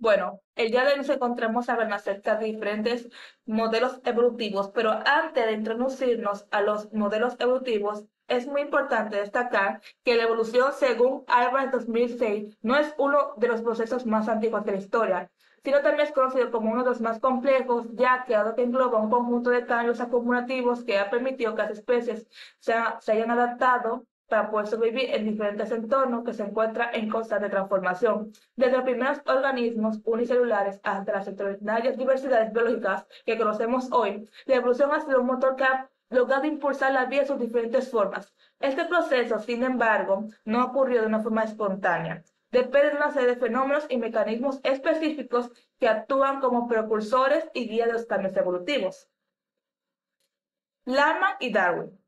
Bueno, el día de hoy nos encontramos a ver acerca de diferentes modelos evolutivos, pero antes de introducirnos a los modelos evolutivos, es muy importante destacar que la evolución, según Albert 2006, no es uno de los procesos más antiguos de la historia, sino también es conocido como uno de los más complejos, ya que dado que engloba un conjunto de cambios acumulativos que ha permitido que las especies se hayan adaptado para poder sobrevivir en diferentes entornos que se encuentran en constante transformación. Desde los primeros organismos unicelulares hasta las extraordinarias diversidades biológicas que conocemos hoy, la evolución ha sido un motor que ha logrado impulsar la vida en sus diferentes formas. Este proceso, sin embargo, no ocurrió de una forma espontánea. Depende de una serie de fenómenos y mecanismos específicos que actúan como precursores y guías de los cambios evolutivos. Lamarck y Darwin.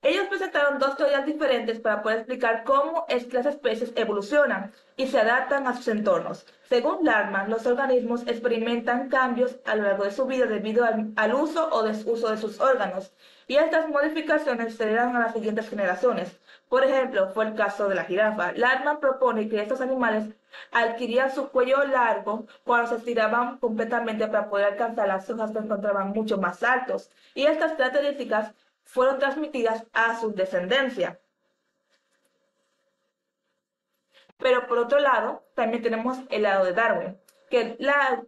Ellos presentaron dos teorías diferentes para poder explicar cómo es que las especies evolucionan y se adaptan a sus entornos. Según Lamarck, los organismos experimentan cambios a lo largo de su vida debido al uso o desuso de sus órganos, y estas modificaciones se dan a las siguientes generaciones. Por ejemplo, fue el caso de la jirafa. Lamarck propone que estos animales adquirían su cuello largo cuando se estiraban completamente para poder alcanzar las hojas que encontraban mucho más altos, y estas características fueron transmitidas a su descendencia. Pero por otro lado, también tenemos el lado de Darwin, que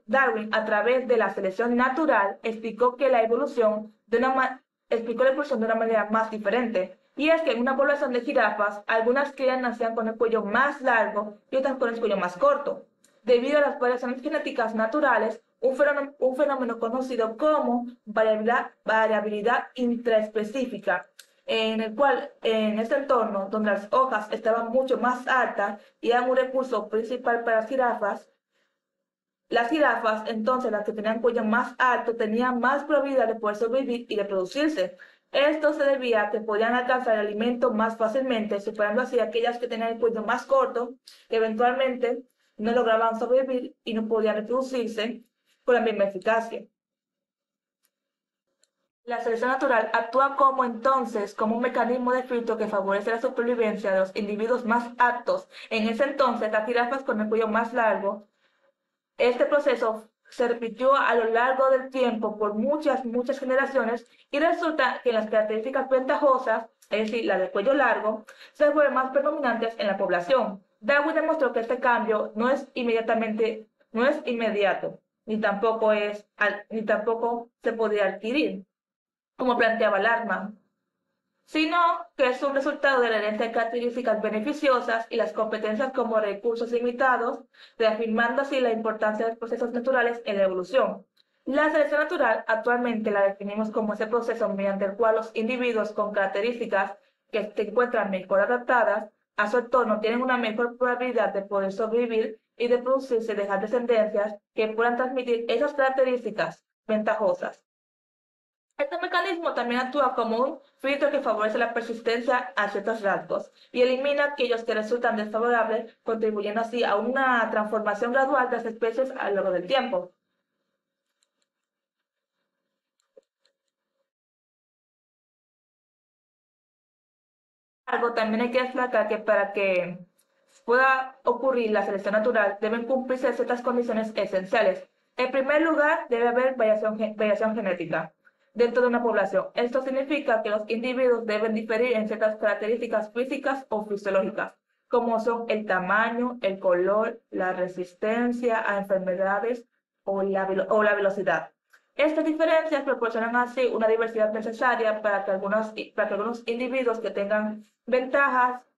Darwin, a través de la selección natural, explicó la evolución de una manera más diferente. Y es que en una población de jirafas, algunas crías nacían con el cuello más largo y otras con el cuello más corto. Debido a las variaciones genéticas naturales, un fenómeno conocido como variabilidad intraespecífica, en el cual en este entorno donde las hojas estaban mucho más altas y eran un recurso principal para las jirafas, entonces las que tenían cuello más alto, tenían más probabilidad de poder sobrevivir y reproducirse. Esto se debía a que podían alcanzar el alimento más fácilmente, superando así aquellas que tenían el cuello más corto, que eventualmente no lograban sobrevivir y no podían reproducirse con la misma eficacia. La selección natural actúa como un mecanismo de filtro que favorece la supervivencia de los individuos más aptos. En ese entonces, las jirafas con el cuello más largo. Este proceso se repitió a lo largo del tiempo por muchas generaciones, y resulta que las características ventajosas, es decir, las del cuello largo, se vuelven más predominantes en la población. Darwin demostró que este cambio no es inmediato, ni tampoco se podía adquirir, como planteaba Larman, sino que es un resultado de la herencia de características beneficiosas y las competencias como recursos limitados, reafirmando así la importancia de los procesos naturales en la evolución. La selección natural actualmente la definimos como ese proceso mediante el cual los individuos con características que se encuentran mejor adaptadas a su entorno tienen una mejor probabilidad de poder sobrevivir y de producirse y dejar descendencias que puedan transmitir esas características ventajosas. Este mecanismo también actúa como un filtro que favorece la persistencia a ciertos rasgos y elimina aquellos que resultan desfavorables, contribuyendo así a una transformación gradual de las especies a lo largo del tiempo. Algo también hay que destacar que para que pueda ocurrir la selección natural deben cumplirse ciertas condiciones esenciales. En primer lugar, debe haber variación genética dentro de una población. Esto significa que los individuos deben diferir en ciertas características físicas o fisiológicas, como son el tamaño, el color, la resistencia a enfermedades o la velocidad. Estas diferencias proporcionan así una diversidad necesaria para que algunos individuos que tengan ventajas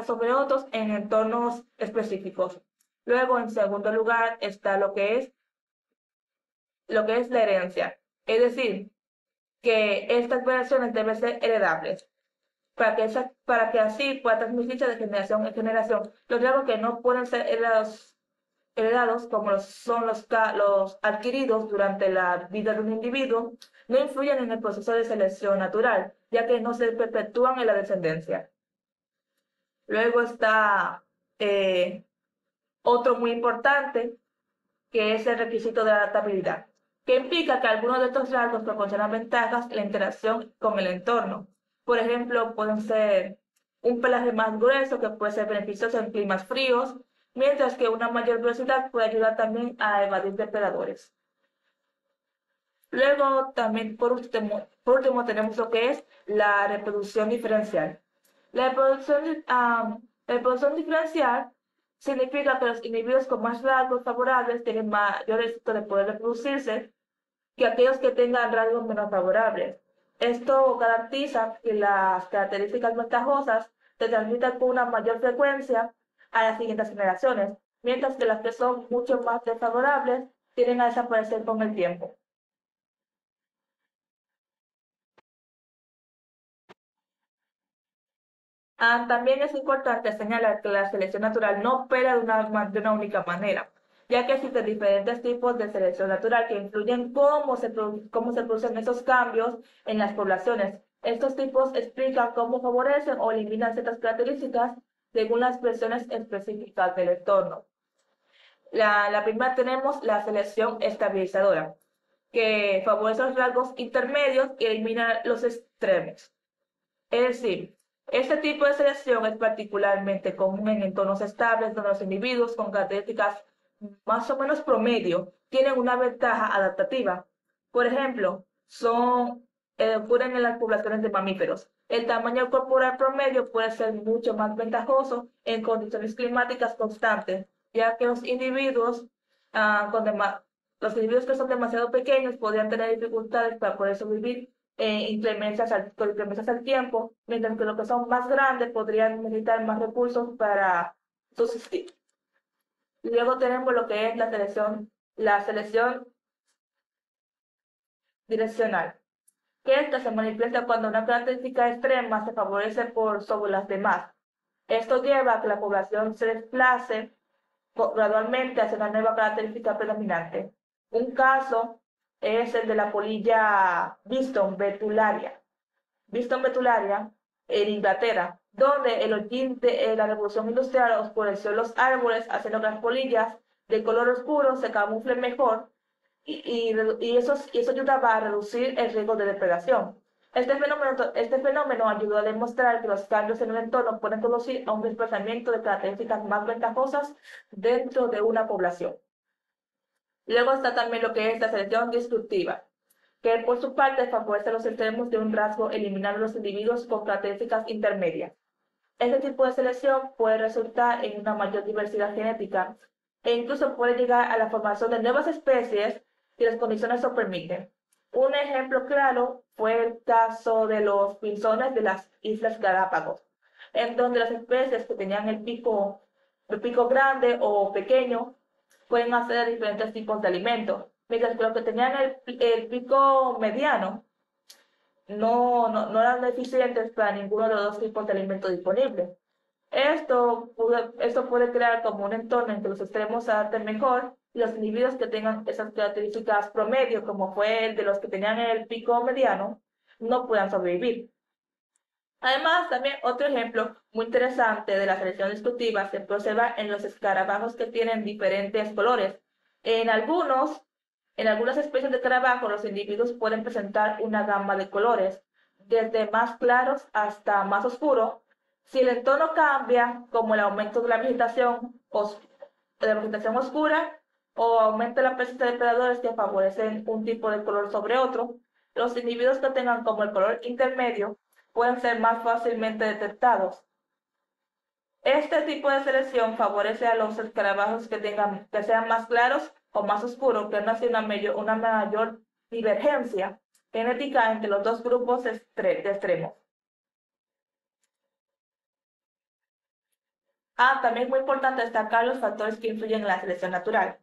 sobre otros en entornos específicos. Luego, en segundo lugar, está lo que es la herencia. Es decir, que estas variaciones deben ser heredables para que así pueda transmitirse de generación en generación. Los rasgos que no pueden ser heredados como son los adquiridos durante la vida de un individuo, no influyen en el proceso de selección natural, ya que no se perpetúan en la descendencia. Luego está eh, otro muy importante, que es el requisito de adaptabilidad, que implica que algunos de estos rasgos proporcionan ventajas en la interacción con el entorno. Por ejemplo, pueden ser un pelaje más grueso que puede ser beneficioso en climas fríos, mientras que una mayor velocidad puede ayudar también a evadir depredadores. Luego, también por último tenemos lo que es la reproducción diferencial. La reproducción diferencial significa que los individuos con más rasgos favorables tienen mayor éxito de poder reproducirse que aquellos que tengan rasgos menos favorables. Esto garantiza que las características ventajosas se transmitan con una mayor frecuencia a las siguientes generaciones, mientras que las que son mucho más desfavorables tienden a desaparecer con el tiempo. También es importante señalar que la selección natural no opera de una única manera, ya que existen diferentes tipos de selección natural que influyen cómo se producen esos cambios en las poblaciones. Estos tipos explican cómo favorecen o eliminan ciertas características según las presiones específicas del entorno. La primera tenemos la selección estabilizadora, que favorece los rasgos intermedios y elimina los extremos. Es decir, este tipo de selección es particularmente común en entornos estables donde los individuos con características más o menos promedio tienen una ventaja adaptativa. Por ejemplo, ocurren en las poblaciones de mamíferos. El tamaño corporal promedio puede ser mucho más ventajoso en condiciones climáticas constantes, ya que los individuos que son demasiado pequeños podrían tener dificultades para poder sobrevivir con inclemencias al tiempo, mientras que los que son más grandes podrían necesitar más recursos para subsistir. Luego tenemos lo que es la selección direccional, que esta se manifiesta cuando una característica extrema se favorece por sobre las demás. Esto lleva a que la población se desplace gradualmente hacia una nueva característica predominante. Un caso es el de la polilla Beeston betularia en Inglaterra, donde el hollín de la revolución industrial oscureció los árboles, haciendo que las polillas de color oscuro se camuflen mejor y eso ayudaba a reducir el riesgo de depredación. Este fenómeno ayudó a demostrar que los cambios en el entorno pueden conducir a un desplazamiento de características más ventajosas dentro de una población. Luego está también lo que es la selección destructiva, que por su parte favorece los extremos de un rasgo eliminando los individuos con características intermedias. Este tipo de selección puede resultar en una mayor diversidad genética e incluso puede llegar a la formación de nuevas especies si las condiciones lo permiten. Un ejemplo claro fue el caso de los pinzones de las Islas Galápagos, en donde las especies que tenían el pico grande o pequeño pueden hacer diferentes tipos de alimentos, mientras que los que tenían el pico mediano no eran eficientes para ninguno de los dos tipos de alimentos disponibles. Esto puede crear como un entorno en que los extremos se adapten mejor y los individuos que tengan esas características promedio, como fue el de los que tenían el pico mediano, no puedan sobrevivir. Además, también otro ejemplo muy interesante de la selección destructiva se puede observar en los escarabajos que tienen diferentes colores. En algunos, en algunas especies de escarabajos, los individuos pueden presentar una gama de colores, desde más claros hasta más oscuros. Si el entorno cambia, como el aumento de la vegetación oscura o aumenta la presencia de depredadores que favorecen un tipo de color sobre otro, los individuos que tengan como el color intermedio pueden ser más fácilmente detectados. Este tipo de selección favorece a los escarabajos que sean más claros o más oscuros, que no haya una mayor divergencia genética entre los dos grupos de extremos. También es muy importante destacar los factores que influyen en la selección natural,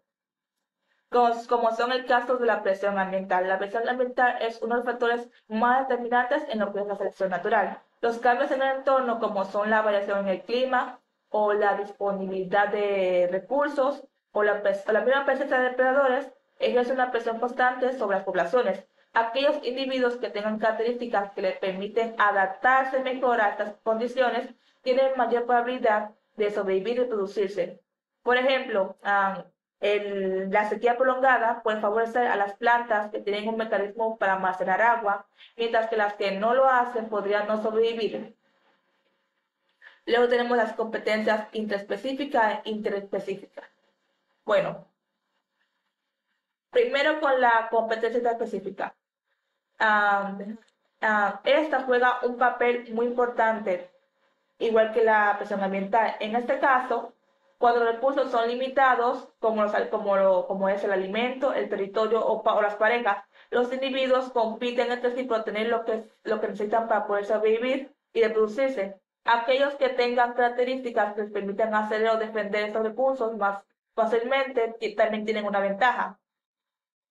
como son el caso de la presión ambiental. La presión ambiental es uno de los factores más determinantes en lo que es la selección natural. Los cambios en el entorno, como son la variación en el clima o la disponibilidad de recursos o la misma presencia de depredadores, ejerce una presión constante sobre las poblaciones. Aquellos individuos que tengan características que les permiten adaptarse mejor a estas condiciones tienen mayor probabilidad de sobrevivir y reproducirse. Por ejemplo, la sequía prolongada puede favorecer a las plantas que tienen un mecanismo para almacenar agua, mientras que las que no lo hacen podrían no sobrevivir. Luego tenemos las competencias intraespecíficas e interespecíficas. Bueno, primero con la competencia intraespecífica. Esta juega un papel muy importante, igual que la presión ambiental. En este caso, cuando los recursos son limitados, como es el alimento, el territorio o las parejas, los individuos compiten entre sí por obtener lo que necesitan para poder sobrevivir y reproducirse. Aquellos que tengan características que les permitan acceder o defender estos recursos más fácilmente también tienen una ventaja.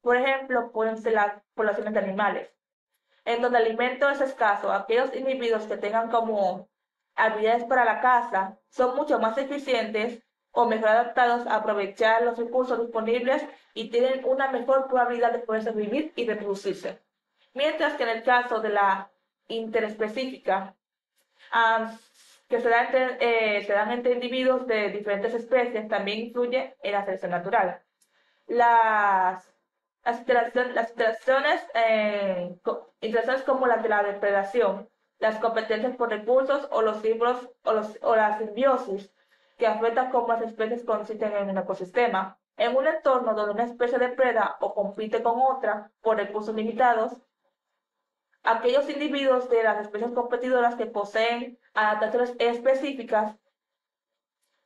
Por ejemplo, pueden ser las poblaciones de animales. En donde el alimento es escaso, aquellos individuos que tengan como habilidades para la caza son mucho más eficientes o mejor adaptados a aprovechar los recursos disponibles y tienen una mejor probabilidad de poder sobrevivir y reproducirse. Mientras que en el caso de la interespecífica, que se dan entre individuos de diferentes especies, también influye en la selección natural. Las interacciones como las de la depredación, las competencias por recursos o los libros o la simbiosis que afectan cómo las especies consisten en un ecosistema. En un entorno donde una especie depreda o compite con otra por recursos limitados, aquellos individuos de las especies competidoras que poseen adaptaciones específicas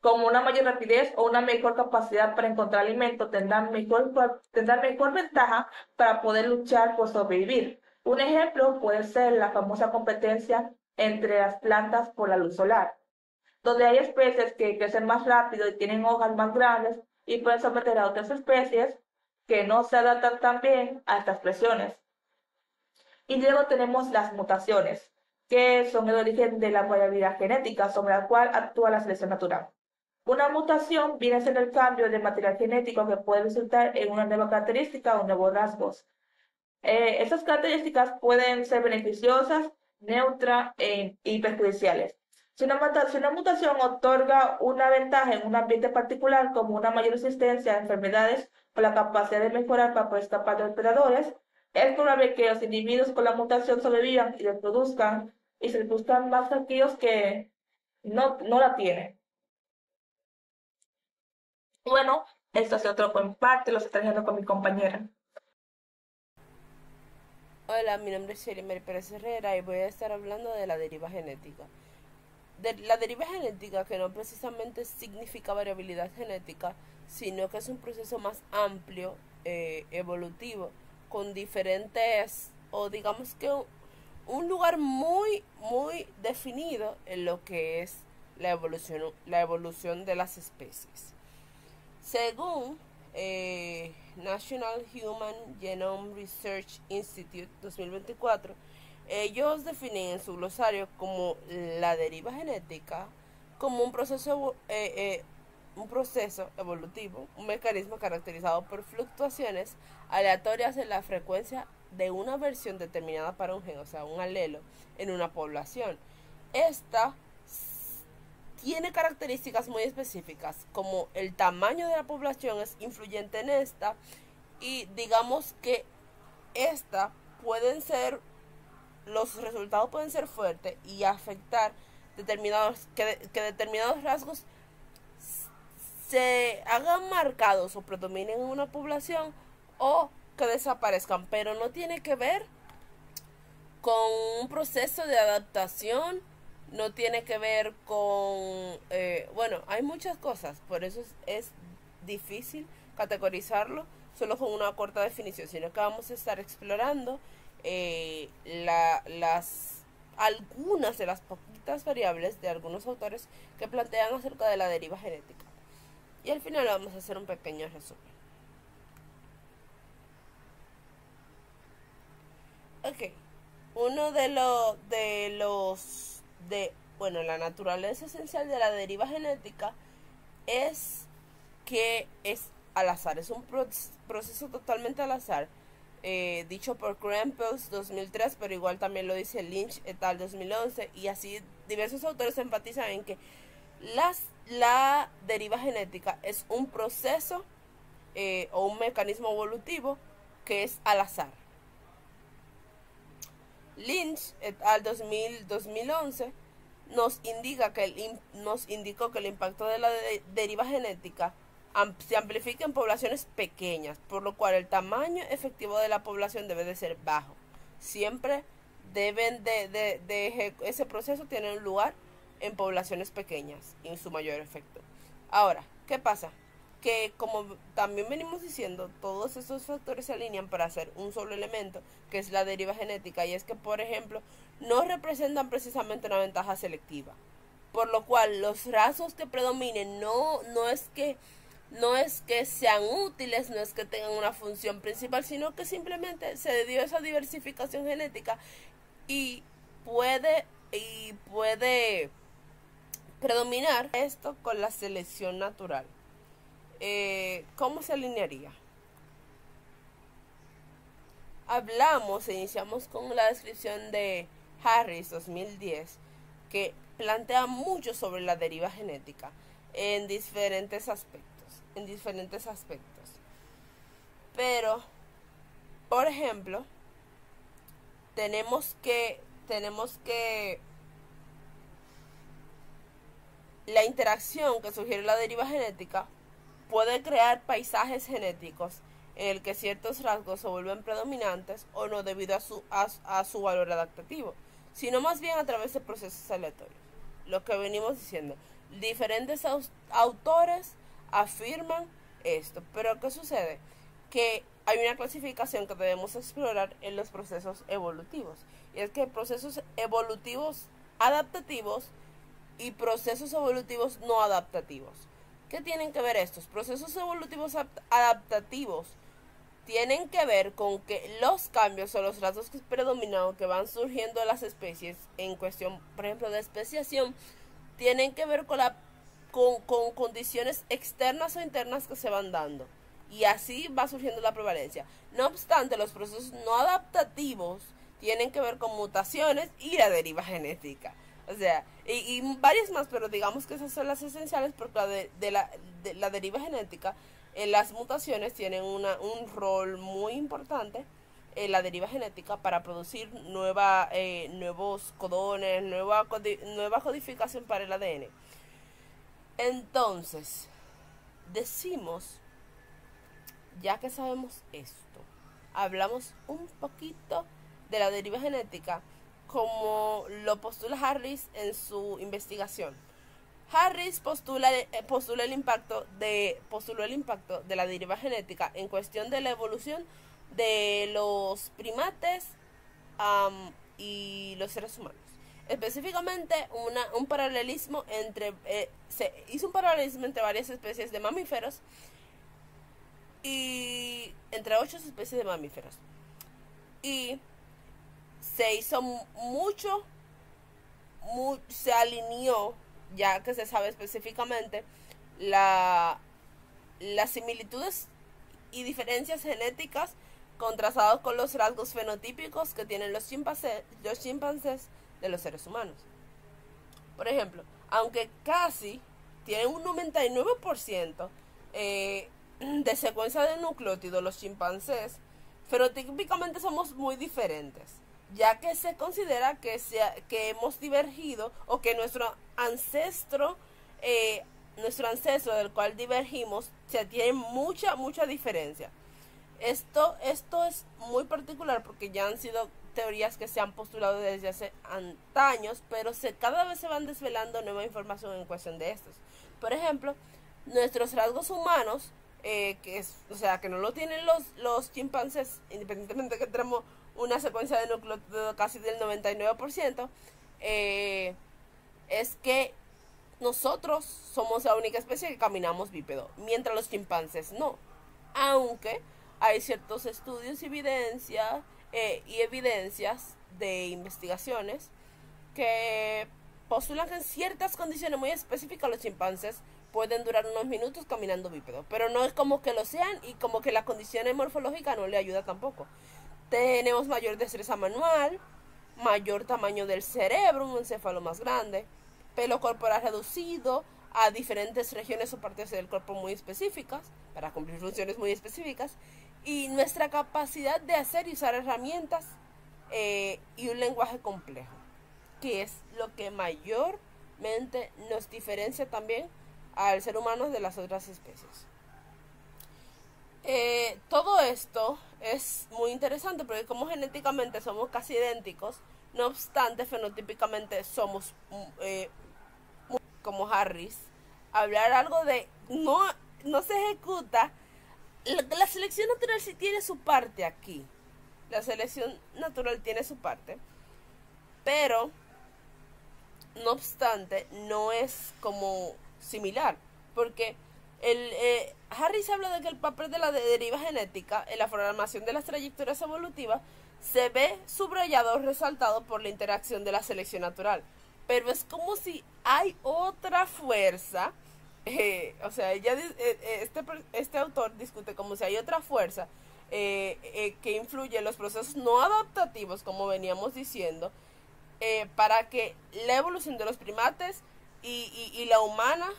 como una mayor rapidez o una mejor capacidad para encontrar alimento, tendrán mejor ventaja para poder luchar por sobrevivir. Un ejemplo puede ser la famosa competencia entre las plantas por la luz solar, donde hay especies que crecen más rápido y tienen hojas más grandes y pueden someter a otras especies que no se adaptan tan bien a estas presiones. Y luego tenemos las mutaciones, que son el origen de la variabilidad genética sobre la cual actúa la selección natural. Una mutación viene a ser el cambio de material genético que puede resultar en una nueva característica o nuevos rasgos. Estas características pueden ser beneficiosas, neutras y perjudiciales. Si una mutación otorga una ventaja en un ambiente particular, como una mayor resistencia a enfermedades o la capacidad de mejorar para poder escapar de los predadores, es probable que los individuos con la mutación sobrevivan y reproduzcan y se reproduzcan más que aquellos que no la tienen. Bueno, esto ha sido todo por mi parte, lo estoy dejando con mi compañera. Hola, mi nombre es Sherry Mary Pérez Herrera y voy a estar hablando de la deriva genética. La deriva genética, que no precisamente significa variabilidad genética, sino que es un proceso más amplio, evolutivo, con diferentes, o digamos que un lugar muy definido en lo que es la evolución de las especies. Según National Human Genome Research Institute 2024, ellos definen en su glosario como la deriva genética como un proceso evolutivo, un mecanismo caracterizado por fluctuaciones aleatorias en la frecuencia de una versión determinada para un gen, o sea, un alelo, en una población. Esta tiene características muy específicas, como el tamaño de la población es influyente en esta, y digamos que esta los resultados pueden ser fuertes y afectar que determinados rasgos se hagan marcados o predominen en una población o que desaparezcan, pero no tiene que ver con un proceso de adaptación, no tiene que ver con, bueno, hay muchas cosas, por eso es difícil categorizarlo solo con una corta definición, sino que vamos a estar explorando algunas de las poquitas variables de algunos autores que plantean acerca de la deriva genética. Y al final vamos a hacer un pequeño resumen. Ok, uno bueno, la naturaleza esencial de la deriva genética es que es al azar, es un proceso totalmente al azar, dicho por Krempels 2003, pero igual también lo dice Lynch et al 2011, y así diversos autores enfatizan en que la deriva genética es un proceso o un mecanismo evolutivo que es al azar. Lynch et al 2011 nos indicó que el impacto de la deriva genética se amplifica en poblaciones pequeñas, por lo cual el tamaño efectivo de la población debe de ser bajo. Siempre deben ese proceso tiene lugar en poblaciones pequeñas y en su mayor efecto. Ahora, ¿qué pasa? Que como también venimos diciendo, todos esos factores se alinean para hacer un solo elemento, que es la deriva genética, y es que, por ejemplo, no representan precisamente una ventaja selectiva, por lo cual los rasgos que predominen no es que sean útiles, no es que tengan una función principal, sino que simplemente se dio esa diversificación genética y puede predominar esto con la selección natural. ¿Cómo se alinearía? Iniciamos con la descripción de Harris 2010, que plantea mucho sobre la deriva genética en diferentes aspectos. Pero, por ejemplo, tenemos que la interacción que sugiere la deriva genética puede crear paisajes genéticos en el que ciertos rasgos se vuelven predominantes o no debido a su valor adaptativo, sino más bien a través de procesos aleatorios. Lo que venimos diciendo, diferentes autores afirman esto, pero ¿qué sucede? Que hay una clasificación que debemos explorar en los procesos evolutivos, y es que procesos evolutivos adaptativos y procesos evolutivos no adaptativos. ¿Qué tienen que ver estos? Procesos evolutivos adaptativos tienen que ver con que los cambios o los rasgos predominantes que van surgiendo de las especies en cuestión, por ejemplo, de especiación, tienen que ver con condiciones externas o internas que se van dando. Y así va surgiendo la prevalencia. No obstante, los procesos no adaptativos tienen que ver con mutaciones y la deriva genética. O sea, y varias más, pero digamos que esas son las esenciales porque la deriva genética, las mutaciones tienen un rol muy importante en la deriva genética para producir nuevos codones, nueva codificación para el ADN. Entonces, decimos, ya que sabemos esto, hablamos un poquito de la deriva genética como lo postula Harris en su investigación. Harris postuló el impacto de la deriva genética en cuestión de la evolución de los primates y los seres humanos. Específicamente un paralelismo se hizo un paralelismo entre varias especies de mamíferos y entre 8 especies de mamíferos. Y se hizo se alineó, ya que se sabe específicamente las similitudes y diferencias genéticas contrastados con los rasgos fenotípicos que tienen los chimpancés de los seres humanos. Por ejemplo, aunque casi tienen un 99% de secuencia de nucleótidos los chimpancés, fenotípicamente somos muy diferentes, ya que se considera que hemos divergido o que nuestro ancestro del cual divergimos tiene mucha diferencia. Esto es muy particular porque ya han sido teorías que se han postulado desde hace años, pero cada vez se van desvelando nueva información en cuestión de estos. Por ejemplo, nuestros rasgos humanos, que no lo tienen los chimpancés, independientemente de que tenemos una secuencia de nucleótidos casi del 99%, es que nosotros somos la única especie que caminamos bípedo, mientras los chimpancés no. Aunque hay ciertos estudios y evidencias de investigaciones que postulan que en ciertas condiciones muy específicas los chimpancés pueden durar unos minutos caminando bípedo, pero no es como que lo sean y como que la condición morfológica no le ayuda tampoco. Tenemos mayor destreza manual, mayor tamaño del cerebro, un encéfalo más grande, pelo corporal reducido a diferentes regiones o partes del cuerpo muy específicas, para cumplir funciones muy específicas, y nuestra capacidad de hacer y usar herramientas y un lenguaje complejo. que es lo que mayormente nos diferencia también al ser humano de las otras especies. Todo esto es muy interesante porque como genéticamente somos casi idénticos, no obstante fenotípicamente somos como Harris, hablar algo de no se ejecuta. La selección natural sí tiene su parte aquí. La selección natural tiene su parte, pero no obstante no es como similar, porque Harris habla de que el papel de la deriva genética en la formación de las trayectorias evolutivas se ve subrayado o resaltado por la interacción de la selección natural, pero es como si hay otra fuerza. O sea, este autor discute como si hay otra fuerza que influye en los procesos no adaptativos, como veníamos diciendo, para que la evolución de los primates y la humana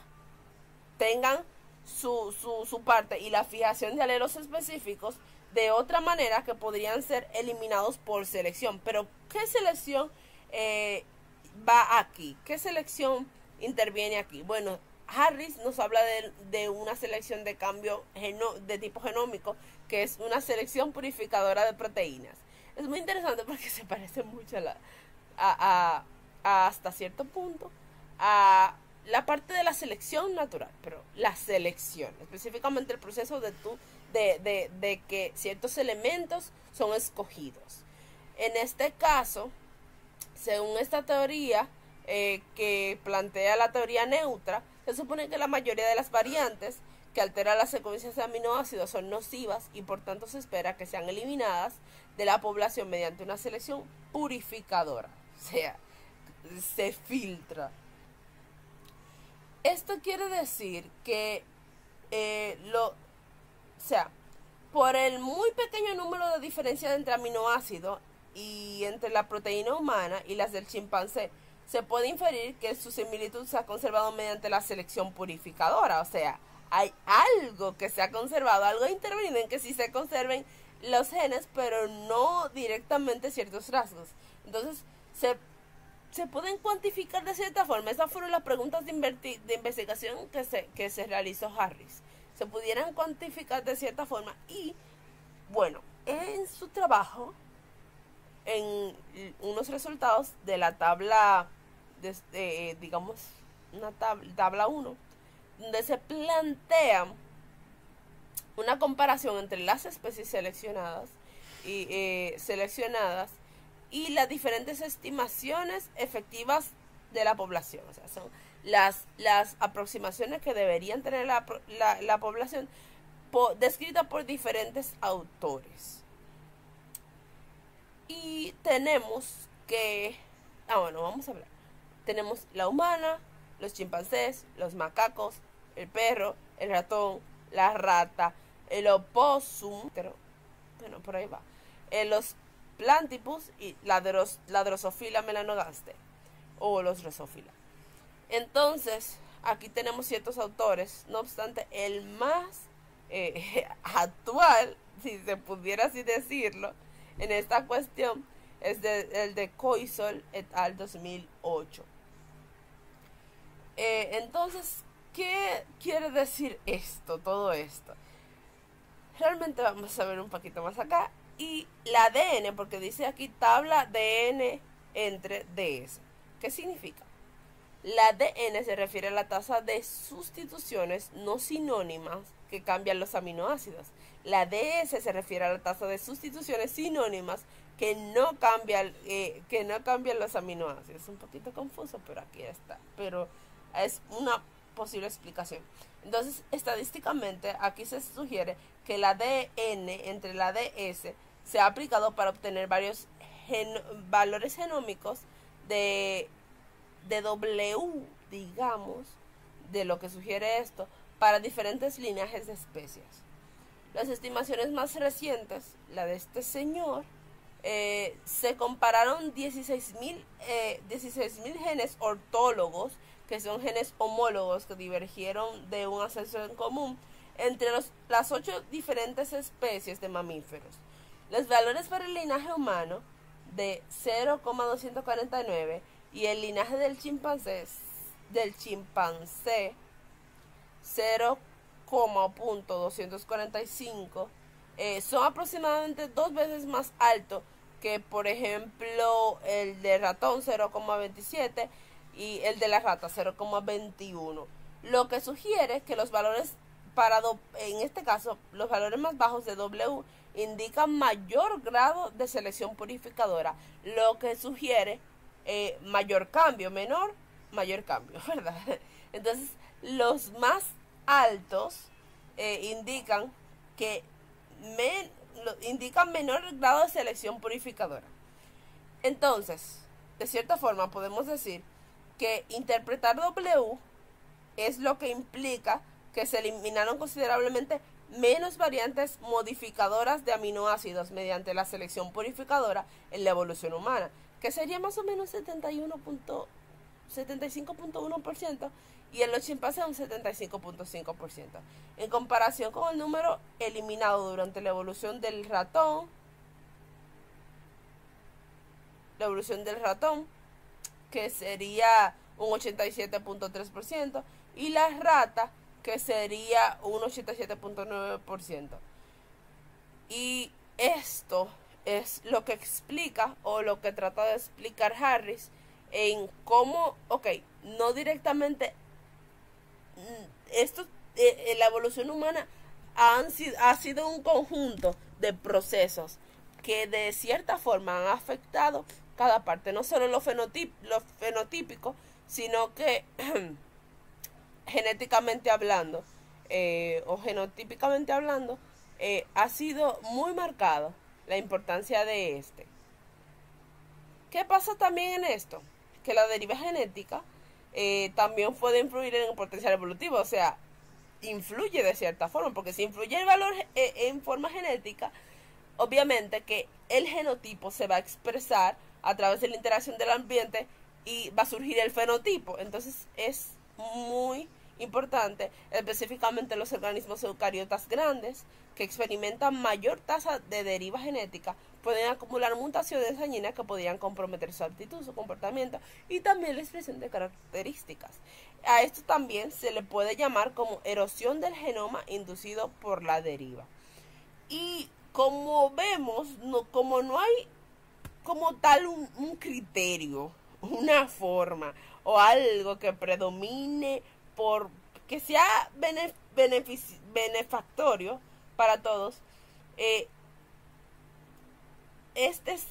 tengan su parte y la fijación de alelos específicos de otra manera que podrían ser eliminados por selección. Pero ¿qué selección va aquí? ¿Qué selección interviene aquí? Bueno, Harris nos habla de una selección de cambio de tipo genómico, que es una selección purificadora de proteínas. Es muy interesante porque se parece mucho hasta cierto punto a la parte de la selección natural, pero la selección, específicamente el proceso de que ciertos elementos son escogidos. En este caso, según esta teoría que plantea la teoría neutra, se supone que la mayoría de las variantes que alteran las secuencias de aminoácidos son nocivas y por tanto se espera que sean eliminadas de la población mediante una selección purificadora, o sea, se filtra. Esto quiere decir que por el muy pequeño número de diferencias entre aminoácidos y entre la proteína humana y las del chimpancé, se puede inferir que su similitud se ha conservado mediante la selección purificadora. O sea, hay algo que se ha conservado, algo intervenido en que sí se conserven los genes, pero no directamente ciertos rasgos. Entonces, se pueden cuantificar de cierta forma. Esas fueron las preguntas de investigación que se realizó Harris. Se pudieran cuantificar de cierta forma y, bueno, en su trabajo, en unos resultados de la tabla, digamos, una tabla 1, donde se plantea una comparación entre las especies seleccionadas y las diferentes estimaciones efectivas de la población. O sea, son las aproximaciones que deberían tener la población descrita por diferentes autores. Y tenemos que... vamos a hablar. Tenemos la humana, los chimpancés, los macacos, el perro, el ratón, la rata, el opossum, bueno, por ahí va, los Plantipus y la Drosophila melanogaster o los Drosophila. Entonces, aquí tenemos ciertos autores, no obstante, el más actual, si se pudiera así decirlo, en esta cuestión es el de Coisol et al. 2008. Entonces, ¿qué quiere decir todo esto? Realmente vamos a ver un poquito más acá. Y la ADN, porque dice aquí tabla DN entre DS. ¿Qué significa? La ADN se refiere a la tasa de sustituciones no sinónimas que cambian los aminoácidos. La DS se refiere a la tasa de sustituciones sinónimas que no cambian los aminoácidos. Es un poquito confuso, pero aquí está. Pero es una posible explicación. Entonces, estadísticamente, aquí se sugiere que el ADN entre la DS se ha aplicado para obtener varios valores genómicos de W, digamos, de lo que sugiere esto, para diferentes linajes de especies. Las estimaciones más recientes, la de este señor, se compararon 16.000 genes ortólogos, que son genes homólogos que divergieron de un ancestro en común entre las 8 diferentes especies de mamíferos. Los valores para el linaje humano de 0,249 y el linaje del chimpancé 0,245 son aproximadamente 2 veces más altos que, por ejemplo, el de ratón 0,27 y el de la rata 0,21, lo que sugiere que los valores en este caso, los valores más bajos de W indican mayor grado de selección purificadora, lo que sugiere mayor cambio, mayor cambio, ¿verdad? Entonces, los más altos indican que indican menor grado de selección purificadora. Entonces, de cierta forma, podemos decir que interpretar W es lo que implica que se eliminaron considerablemente menos variantes modificadoras de aminoácidos mediante la selección purificadora en la evolución humana, que sería más o menos 75.1%, y en los chimpancés un 75.5%, en comparación con el número eliminado durante la evolución del ratón, que sería un 87.3%, y la rata, que sería un 87.9%. Y esto es lo que explica, o lo que trata de explicar Harris, en cómo, no directamente, la evolución humana ha sido un conjunto de procesos que de cierta forma han afectado cada parte, no solo lo fenotípico, sino que genéticamente hablando, o genotípicamente hablando, ha sido muy marcado la importancia de este. ¿Qué pasa también en esto? Que la deriva genética también puede influir en el potencial evolutivo, o sea, influye de cierta forma, porque si influye el valor en forma genética, obviamente que el genotipo se va a expresar a través de la interacción del ambiente y va a surgir el fenotipo. Entonces es muy importante, específicamente los organismos eucariotas grandes, que experimentan mayor tasa de deriva genética, pueden acumular mutaciones dañinas que podrían comprometer su actitud, su comportamiento y también la expresión de características. A esto también se le puede llamar como erosión del genoma inducido por la deriva. Y como vemos, como no hay como tal un criterio, una forma o algo que predomine por que sea benefactorio para todos, este es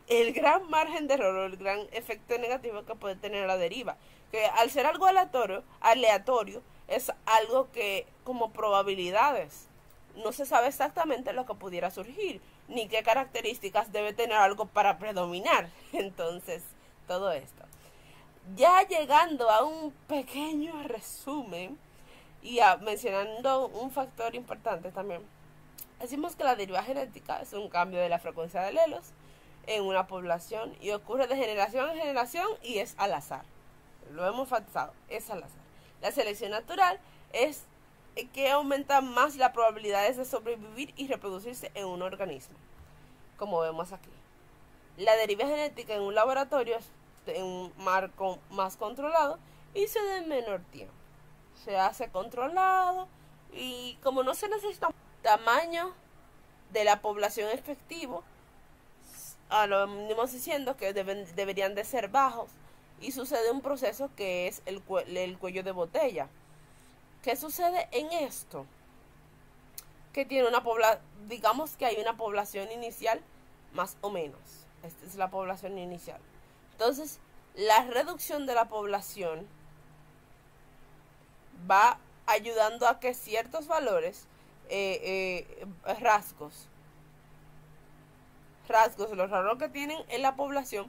el gran margen de error, o el gran efecto negativo que puede tener la deriva, que al ser algo aleatorio es algo que, como probabilidades, no se sabe exactamente lo que pudiera surgir, ni qué características debe tener algo para predominar. Entonces, todo esto. Ya llegando a un pequeño resumen y mencionando un factor importante también, decimos que la deriva genética es un cambio de la frecuencia de alelos en una población y ocurre de generación en generación y es al azar. Lo hemos enfatizado, es al azar. La selección natural es que aumenta más las probabilidades de sobrevivir y reproducirse en un organismo, como vemos aquí. La deriva genética en un laboratorio es en un marco más controlado y se da en menor tiempo. Se hace controlado y como no se necesita tamaño de la población efectivo, lo venimos diciendo que deberían de ser bajos, y sucede un proceso que es el cuello de botella. ¿Qué sucede en esto? Que tiene digamos que hay una población inicial más o menos. Esta es la población inicial. Entonces, la reducción de la población va ayudando a que ciertos valores, rasgos, los rasgos que tienen en la población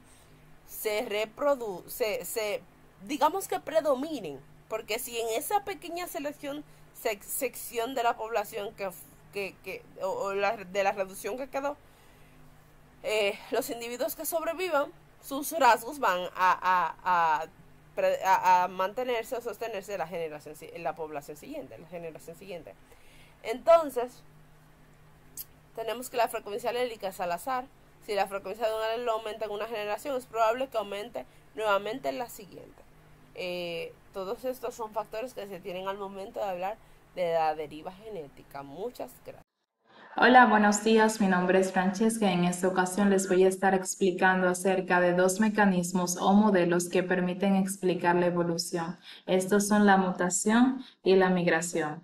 digamos que predominen, porque si en esa pequeña sección de la población de la reducción que quedó, los individuos que sobrevivan, sus rasgos van a mantenerse o sostenerse en la población siguiente, la generación siguiente. Entonces, tenemos que la frecuencia alélica es al azar. Si la frecuencia de un alelo aumenta en una generación, es probable que aumente nuevamente la siguiente. Todos estos son factores que se tienen al momento de hablar de la deriva genética. Muchas gracias. Hola, buenos días. Mi nombre es Francesca y en esta ocasión les voy a estar explicando acerca de dos mecanismos o modelos que permiten explicar la evolución. Estos son la mutación y la migración.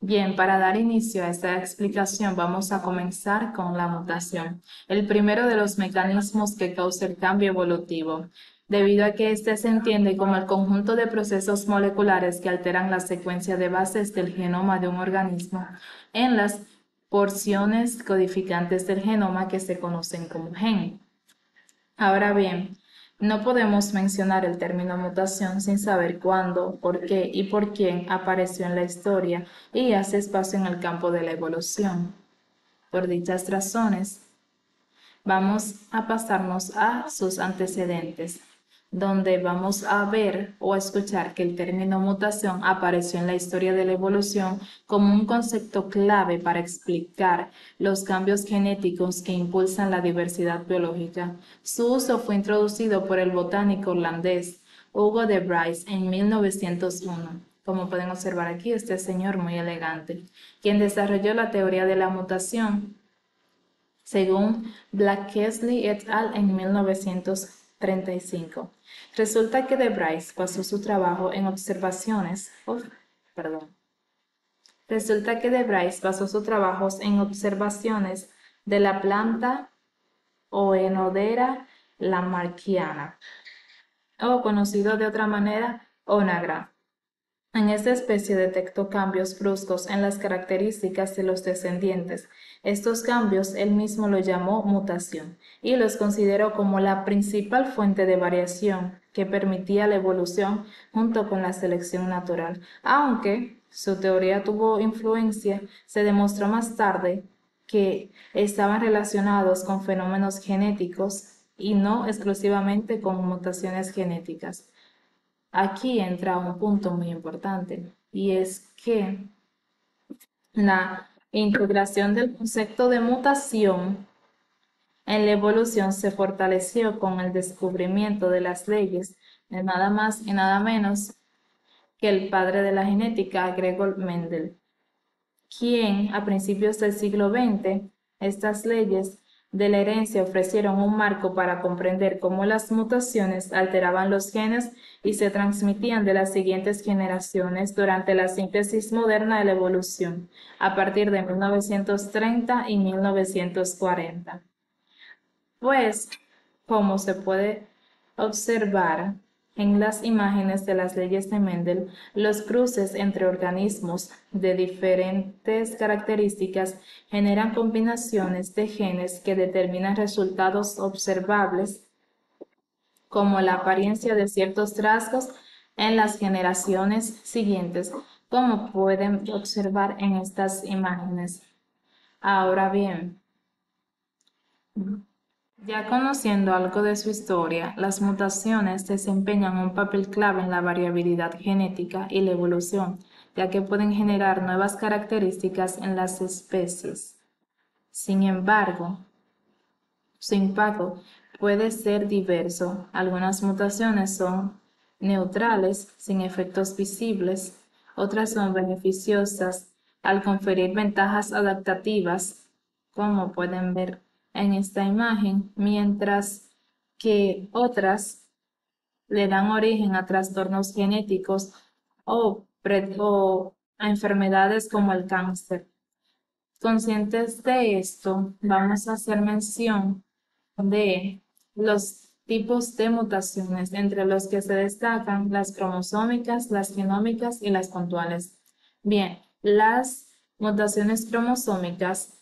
Bien, para dar inicio a esta explicación vamos a comenzar con la mutación, el primero de los mecanismos que causa el cambio evolutivo, debido a que este se entiende como el conjunto de procesos moleculares que alteran la secuencia de bases del genoma de un organismo en las porciones codificantes del genoma que se conocen como gen. Ahora bien, no podemos mencionar el término mutación sin saber cuándo, por qué y por quién apareció en la historia y hace espacio en el campo de la evolución. Por dichas razones, vamos a pasarnos a sus antecedentes, donde vamos a ver o a escuchar que el término mutación apareció en la historia de la evolución como un concepto clave para explicar los cambios genéticos que impulsan la diversidad biológica. Su uso fue introducido por el botánico holandés Hugo de Vries en 1901. Como pueden observar aquí, este señor muy elegante, quien desarrolló la teoría de la mutación según Blakeslee et al. En 1935. Resulta que de Vries basó su trabajo en observaciones de la planta Oenodera lamarckiana, o conocido de otra manera, onagra. En esta especie detectó cambios bruscos en las características de los descendientes. Estos cambios él mismo lo llamó mutación y los consideró como la principal fuente de variación que permitía la evolución junto con la selección natural. Aunque su teoría tuvo influencia, se demostró más tarde que estaban relacionados con fenómenos genéticos y no exclusivamente con mutaciones genéticas. Aquí entra un punto muy importante y es que la integración del concepto de mutación en la evolución se fortaleció con el descubrimiento de las leyes de nada más y nada menos que el padre de la genética, Gregor Mendel, quien a principios del siglo XX, estas leyes de la herencia ofrecieron un marco para comprender cómo las mutaciones alteraban los genes y se transmitían de las siguientes generaciones durante la síntesis moderna de la evolución, a partir de 1930 y 1940. Pues, como se puede observar en las imágenes de las leyes de Mendel, los cruces entre organismos de diferentes características generan combinaciones de genes que determinan resultados observables, como la apariencia de ciertos rasgos en las generaciones siguientes, como pueden observar en estas imágenes. Ahora bien, ya conociendo algo de su historia, las mutaciones desempeñan un papel clave en la variabilidad genética y la evolución, ya que pueden generar nuevas características en las especies. Sin embargo, su impacto puede ser diverso. Algunas mutaciones son neutrales, sin efectos visibles, otras son beneficiosas al conferir ventajas adaptativas, como pueden ver en esta imagen, mientras que otras le dan origen a trastornos genéticos o a enfermedades como el cáncer. Conscientes de esto, vamos a hacer mención de los tipos de mutaciones, entre los que se destacan las cromosómicas, las genómicas y las puntuales. Bien, las mutaciones cromosómicas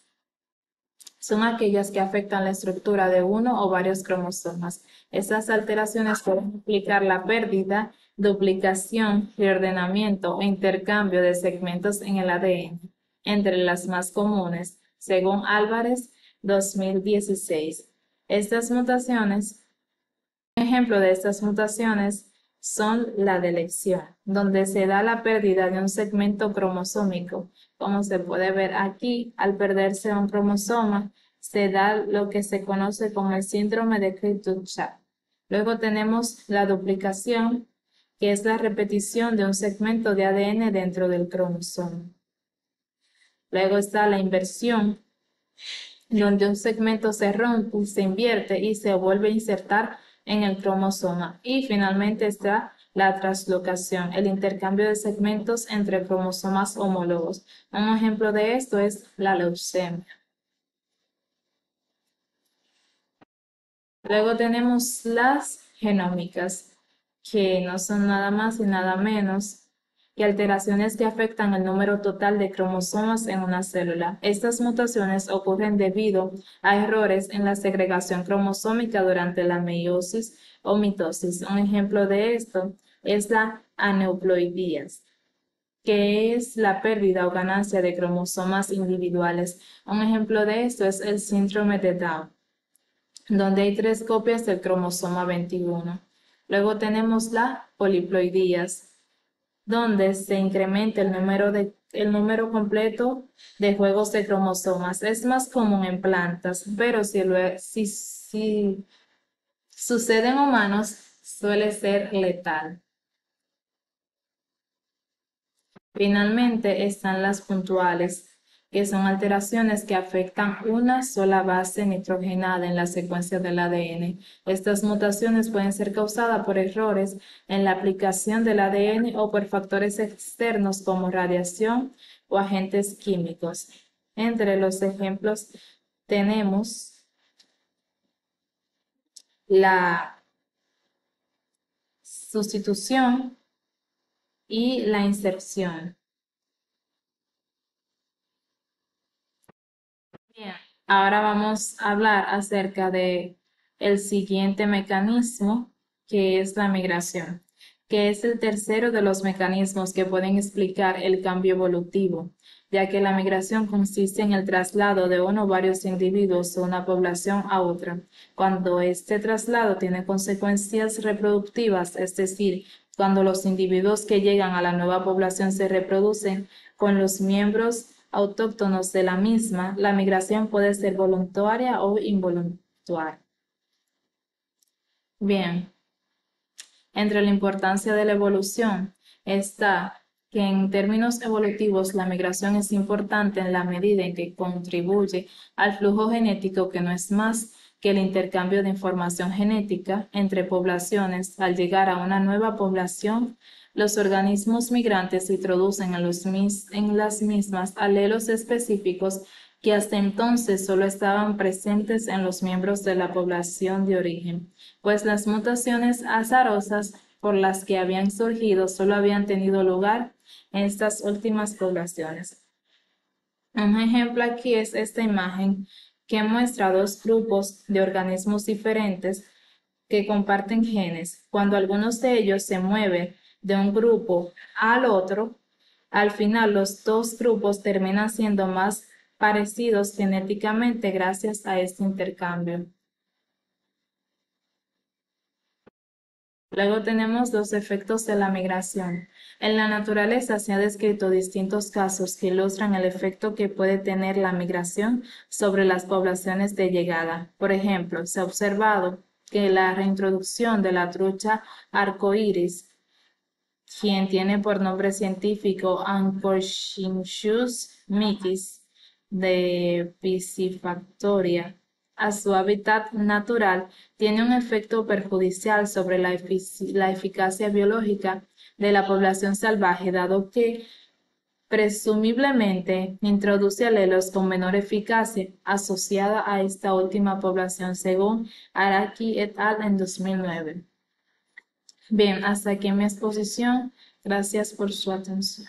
son aquellas que afectan la estructura de uno o varios cromosomas. Estas alteraciones pueden implicar la pérdida, duplicación, reordenamiento e intercambio de segmentos en el ADN. Entre las más comunes, según Álvarez 2016. Estas mutaciones, un ejemplo de estas mutaciones son la delección, donde se da la pérdida de un segmento cromosómico. Como se puede ver aquí, al perderse un cromosoma, se da lo que se conoce como el síndrome de Kreutzfeldt-Jakob. Luego tenemos la duplicación, que es la repetición de un segmento de ADN dentro del cromosoma. Luego está la inversión, donde un segmento se rompe, se invierte y se vuelve a insertar en el cromosoma. Y finalmente está la translocación, el intercambio de segmentos entre cromosomas homólogos. Un ejemplo de esto es la leucemia. Luego tenemos las genómicas, que no son nada más y nada menos que alteraciones que afectan el número total de cromosomas en una célula. Estas mutaciones ocurren debido a errores en la segregación cromosómica durante la meiosis o mitosis. Un ejemplo de esto es la aneuploidía, que es la pérdida o ganancia de cromosomas individuales. Un ejemplo de esto es el síndrome de Down, donde hay 3 copias del cromosoma 21. Luego tenemos la poliploidías, donde se incrementa el número completo de juegos de cromosomas. Es más común en plantas, pero si sucede en humanos, suele ser letal. Finalmente están las puntuales, que son alteraciones que afectan una sola base nitrogenada en la secuencia del ADN. Estas mutaciones pueden ser causadas por errores en la aplicación del ADN o por factores externos como radiación o agentes químicos. Entre los ejemplos tenemos la sustitución y la inserción. Bien, ahora vamos a hablar acerca de el siguiente mecanismo, que es la migración, que es el tercero de los mecanismos que pueden explicar el cambio evolutivo, ya que la migración consiste en el traslado de uno o varios individuos de una población a otra. Cuando este traslado tiene consecuencias reproductivas, es decir, cuando los individuos que llegan a la nueva población se reproducen con los miembros autóctonos de la misma, la migración puede ser voluntaria o involuntaria. Bien, entre la importancia de la evolución está que en términos evolutivos la migración es importante en la medida en que contribuye al flujo genético, que no es más que el intercambio de información genética entre poblaciones. Al llegar a una nueva población, los organismos migrantes introducen en las mismas alelos específicos que hasta entonces solo estaban presentes en los miembros de la población de origen, pues las mutaciones azarosas por las que habían surgido solo habían tenido lugar en estas últimas poblaciones. Un ejemplo aquí es esta imagen que muestra 2 grupos de organismos diferentes que comparten genes. Cuando algunos de ellos se mueven de un grupo al otro, al final los 2 grupos terminan siendo más parecidos genéticamente gracias a este intercambio. Luego tenemos los efectos de la migración. En la naturaleza se han descrito distintos casos que ilustran el efecto que puede tener la migración sobre las poblaciones de llegada. Por ejemplo, se ha observado que la reintroducción de la trucha arcoíris, quien tiene por nombre científico Anthoxinchus micis de Piscifactoria, a su hábitat natural, tiene un efecto perjudicial sobre la eficacia biológica de la población salvaje, dado que presumiblemente introduce alelos con menor eficacia asociada a esta última población, según Araki et al. En 2009. Bien, hasta aquí mi exposición. Gracias por su atención.